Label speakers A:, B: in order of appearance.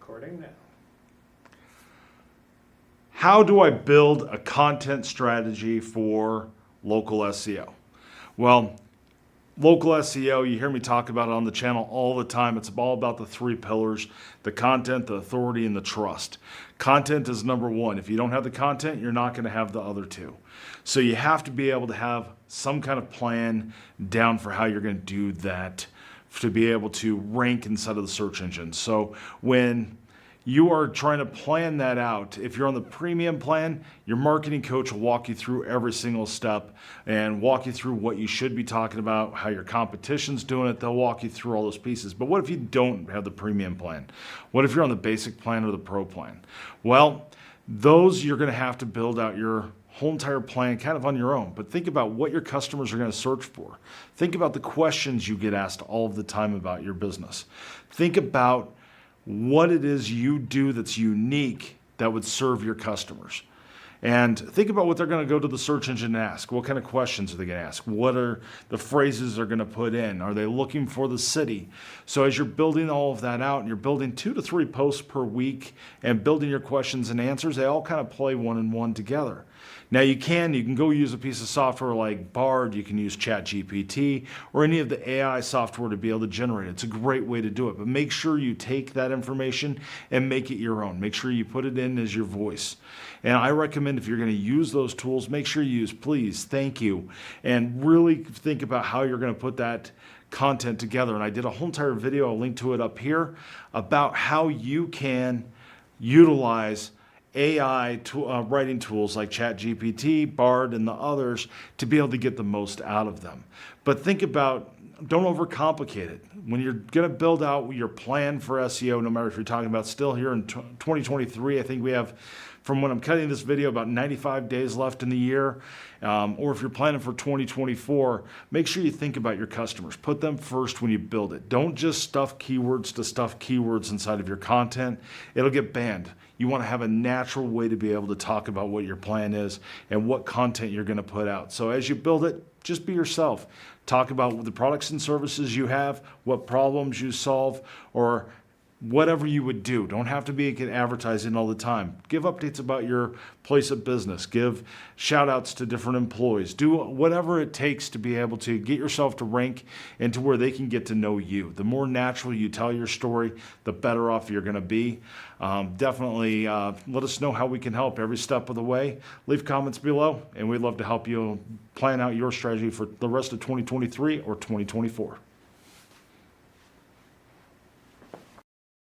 A: Recording now.
B: How do I build a content strategy for local SEO? Well, local SEO, you hear me talk about it on the channel all the time. It's all about the three pillars: the content, the authority, and the trust. Content is number one. If you don't have the content, you're not going to have the other two. So you have to be able to have some kind of plan down for how you're going to do that to be able to rank inside of the search engine. So when you are trying to plan that out, if you're on the premium plan, your marketing coach will walk you through every single step and walk you through what you should be talking about, how your competition's doing it. They'll walk you through all those pieces. But what if you don't have the premium plan? What if you're on the basic plan or the pro plan? Well, those you're going to have to build out your whole entire plan kind of on your own. But think about what your customers are going to search for. Think about the questions you get asked all of the time about your business. Think about what it is you do that's unique that would serve your customers. And think about what they're going to go to the search engine and ask. What kind of questions are they going to ask? What are the phrases they're going to put in? Are they looking for the city? So as you're building all of that out and you're building 2 to 3 posts per week and building your questions and answers, they all kind of play one and one together. Now you can go use a piece of software like Bard, you can use ChatGPT or any of the AI software to be able to generate it. It's a great way to do it, but make sure you take that information and make it your own. Make sure you put it in as your voice. And I recommend if you're going to use those tools, make sure you use please, thank you, and really think about how you're going to put that content together. And I did a whole entire video, I'll link to it up here, about how you can utilize AI writing tools like ChatGPT, Bard, and the others to be able to get the most out of them. But think about, don't overcomplicate it. When you're going to build out your plan for SEO, no matter if you're talking about still here in 2023, I think we have, from when I'm cutting this video, about 95 days left in the year. Or if you're planning for 2024, make sure you think about your customers. Put them first when you build it. Don't just stuff keywords to stuff keywords inside of your content. It'll get banned. You want to have a natural way to be able to talk about what your plan is and what content you're going to put out. So as you build it, just be yourself. Talk about the products and services you have, what problems you solve, or whatever you would do. Don't have to be advertising all the time. Give updates about your place of business. Give shout outs to different employees. Do whatever it takes to be able to get yourself to rank and to where they can get to know you. The more natural you tell your story, the better off you're going to be. Definitely let us know how we can help every step of the way. Leave comments below, and we'd love to help you plan out your strategy for the rest of 2023 or 2024.